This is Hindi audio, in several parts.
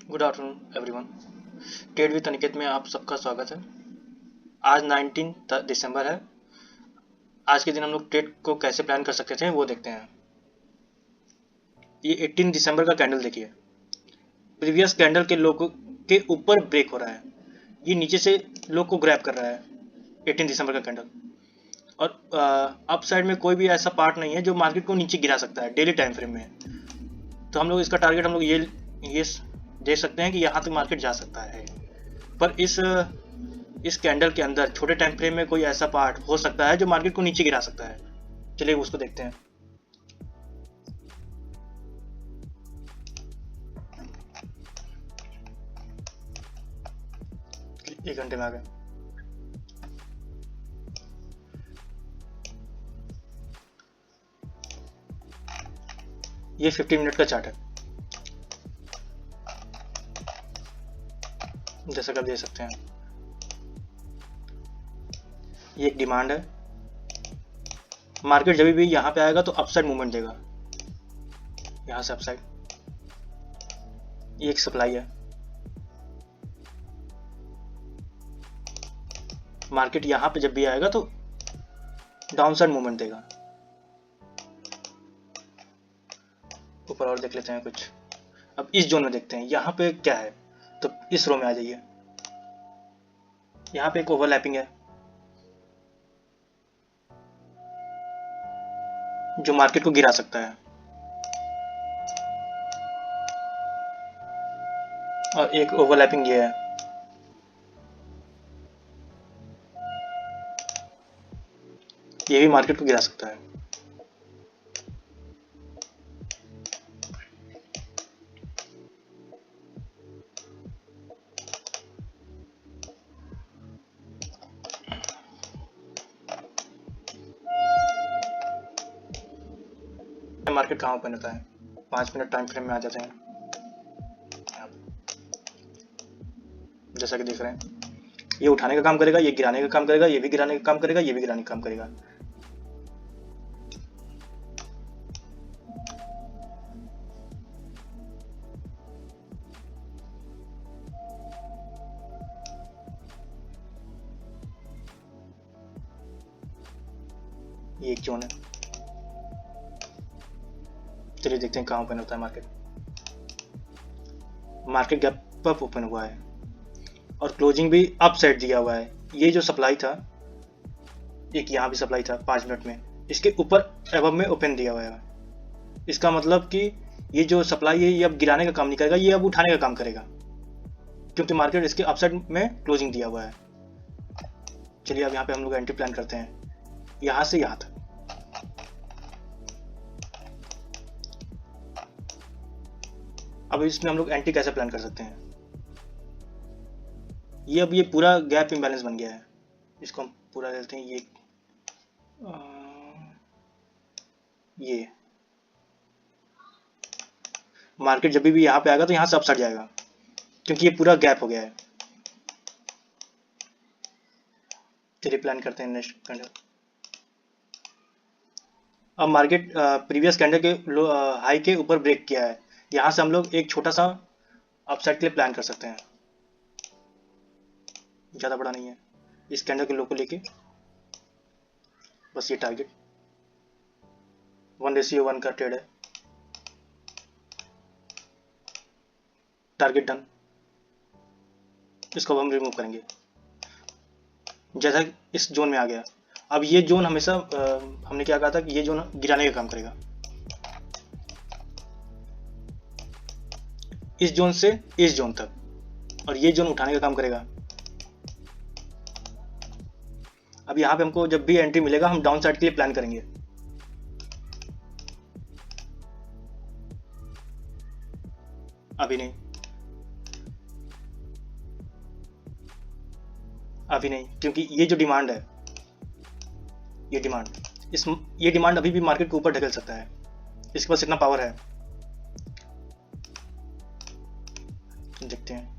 Good afternoon everyone. Trade with Aniket में आप सबका स्वागत है। आज 19 दिसंबर है। आज के दिन हम लोग ट्रेड को कैसे प्लान कर सकते थे वो देखते हैं। ये 18 दिसंबर का कैंडल देखिए, प्रीवियस कैंडल के लो के ऊपर ब्रेक हो रहा है। ये नीचे से लो को ग्रैब कर रहा है 18 दिसंबर का कैंडल, और अप साइड में कोई भी ऐसा पार्ट नहीं है जो मार्केट को नीचे गिरा सकता है डेली टाइम फ्रेम में। तो हम लोग इसका टारगेट हम लोग ये देख सकते हैं कि यहाँ तक मार्केट जा सकता है। पर इस कैंडल के अंदर छोटे टाइम फ्रेम में कोई ऐसा पार्ट हो सकता है जो मार्केट को नीचे गिरा सकता है। चलिए उसको देखते हैं। एक घंटे में आ गए। ये 15 मिनट का चार्ट है, जैसा कि आप देख सकते हैं। ये एक डिमांड है। मार्केट जब भी यहाँ पे आएगा तो अपसाइड मूवमेंट देगा, यहाँ से अपसाइड। ये एक सप्लाई है। मार्केट यहाँ पे जब भी आएगा तो डाउनसाइड मूवमेंट देगा। ऊपर और देख लेते हैं कुछ। अब इस जोन में देखते हैं यहाँ पे क्या है। तो इस रो में आ जाइए। यहाँ पे एक ओवरलैपिंग है जो मार्केट को गिरा सकता है, और एक ओवरलैपिंग ये है। ये भी मार्केट को गिरा सकता है। मार्केट कहाँ ओपन होता है? 5 मिनट टाइम फ्रेम में आ जाते हैं। जैसा कि देख रहे हैं, ये उठाने का काम करेगा, ये गिराने का काम करेगा, ये भी गिराने का काम करेगा, ये भी गिराने का काम करेगा। ये एक जोन है। चलिए देखते हैं कहाँ ओपन होता है market. Market gap up open हुआ है और क्लोजिंग भी अप साइड दिया हुआ है। ये जो सप्लाई था, एक यहाँ भी सप्लाई था 5 मिनट में, इसके ऊपर एबव में ओपन दिया हुआ है। इसका मतलब कि ये जो सप्लाई है ये अब गिराने का काम नहीं करेगा, ये अब उठाने का काम करेगा, क्योंकि मार्केट इसके अपसाइड में क्लोजिंग दिया हुआ है। चलिए अब यहाँ पे हम लोग एंट्री प्लान करते हैं, यहाँ से यहाँ तक। अब इसमें हम लोग एंट्री कैसे प्लान कर सकते हैं? ये पूरा गैप इम्बैलेंस बन गया है। इसको हम पूरा लेते हैं। ये मार्केट जब भी यहाँ पे आएगा तो यहाँ से अपसाइड जाएगा, क्योंकि ये पूरा गैप हो गया है। चलिए प्लान करते हैं नेक्स्ट कैंडल। अब मार्केट प्रीवियस कैंडल के हाई के ऊपर ब्रेक किया है। यहाँ से हम लोग एक छोटा सा अपसाइड के लिए प्लान कर सकते हैं, ज़्यादा बड़ा नहीं है। इस कैंडल के लो को लेके बस ये टारगेट 1:1 का ट्रेड है। Target done. इसको अब हम रिमूव करेंगे। जैसा इस जोन में आ गया। अब ये जोन हमेशा हमने क्या कहा था कि ये जोन गिराने का काम करेगा। इस जोन से इस जोन तक, और ये जोन उठाने का काम करेगा। अब यहाँ पे हमको जब भी एंट्री मिलेगा हम डाउन साइड के लिए प्लान करेंगे। अभी नहीं, अभी नहीं, क्योंकि ये जो डिमांड है, ये डिमांड अभी भी मार्केट के ऊपर ढकेल सकता है। इसके पास इतना पावर है। देखते हैं।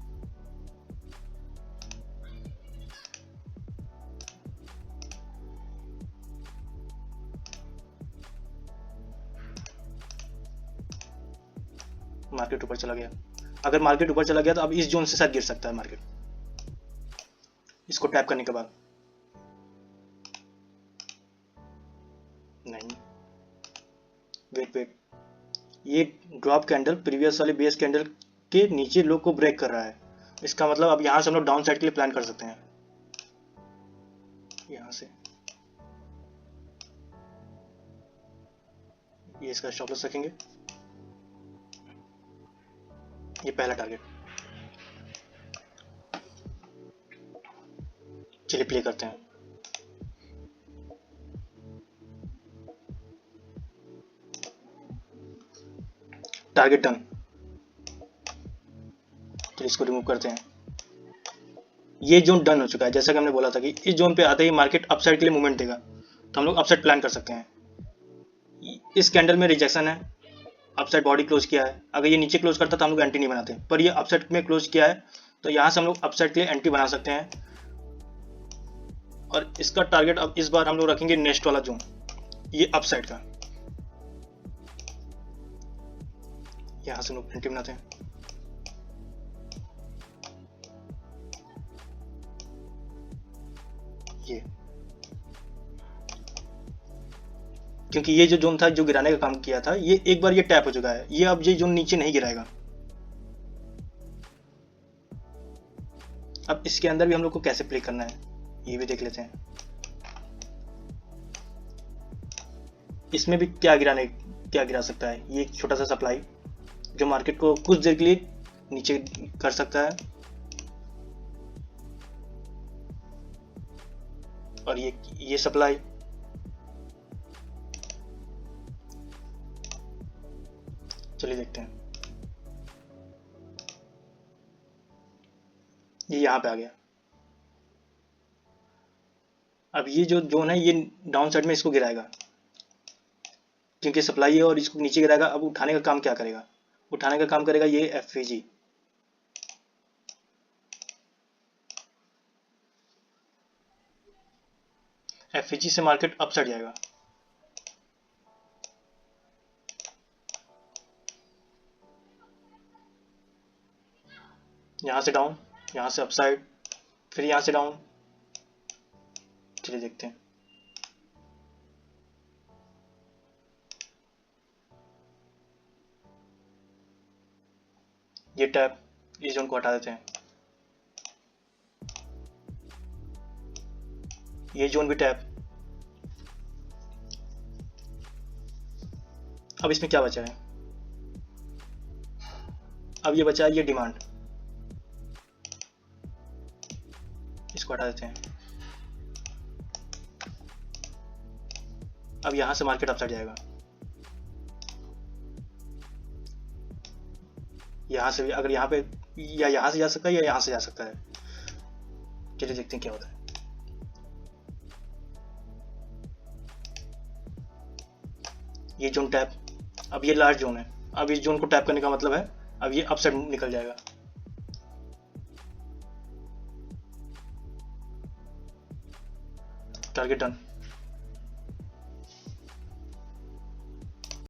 मार्केट ऊपर चला गया। अगर मार्केट ऊपर चला गया तो अब इस जोन से शायद गिर सकता है मार्केट, इसको टैप करने के बाद। नहीं, वेट, ये ड्रॉप कैंडल प्रीवियस वाले बेस कैंडल के नीचे लो को ब्रेक कर रहा है। इसका मतलब अब यहां से हम लोग डाउन साइड के लिए प्लान कर सकते हैं। यहां से ये इसका स्टॉप लॉस रखेंगे, ये पहला टारगेट। चलिए प्ले करते हैं। Target done. तो इसको रिमूव करते हैं। ये जोन डन हो चुका है। जैसा कि हमने बोला था कि इस जोन पे आते ही मार्केट अपसाइड के लिए मूवमेंट देगा, तो हम लोग अपसाइड प्लान कर सकते हैं। इस कैंडल में रिजेक्शन है, अपसाइड बॉडी क्लोज किया है। अगर ये नीचे क्लोज करता तो हम लोग एंट्री नहीं बनाते, पर ये अपसाइड में क्लोज किया है, तो यहाँ से हम लोग अपसाइड के लिए एंट्री बना सकते हैं। और इसका टारगेट अब इस बार हम लोग रखेंगे नेक्स्ट वाला जोन, ये अपसाइड का। यहाँ से हम लोग एंट्री बनाते हैं। ये क्योंकि ये जो जोन था जो गिराने का काम किया था, ये एक बार ये टैप हो चुका है, ये अब ये जोन नीचे नहीं गिराएगा। अब इसके अंदर भी हम लोग को कैसे प्ले करना है ये भी देख लेते हैं। इसमें भी क्या गिरा सकता है, ये एक छोटा सा सप्लाई जो मार्केट को कुछ देर के लिए नीचे कर सकता है। और ये सप्लाई, चलिए देखते हैं। ये यहां पे आ गया। अब ये जो जोन है ये डाउन साइड में इसको गिराएगा, क्योंकि सप्लाई है और इसको नीचे गिराएगा। अब उठाने का काम क्या करेगा, उठाने का काम करेगा ये एफवीजी। एफवीजी से मार्केट अप साइड जाएगा। यहां से डाउन, यहां से अपसाइड, फिर यहां से डाउन। चलिए देखते हैं। ये टैप, इस जोन को हटा देते हैं। ये जोन भी टैप। अब इसमें क्या बचा है, अब ये बचा है ये डिमांड, इसको हटा देते हैं। अब यहां से मार्केट अपसाइड जाएगा। यहां से भी अगर यहाँ पे या यहां से जा सकता है या यहां से जा सकता है। चलिए देखते हैं क्या होता है। ये जोन टैप, अब ये लार्ज जोन है। अब इस जोन को टैप करने का मतलब है अब ये अपसाइड निकल जाएगा। Target done.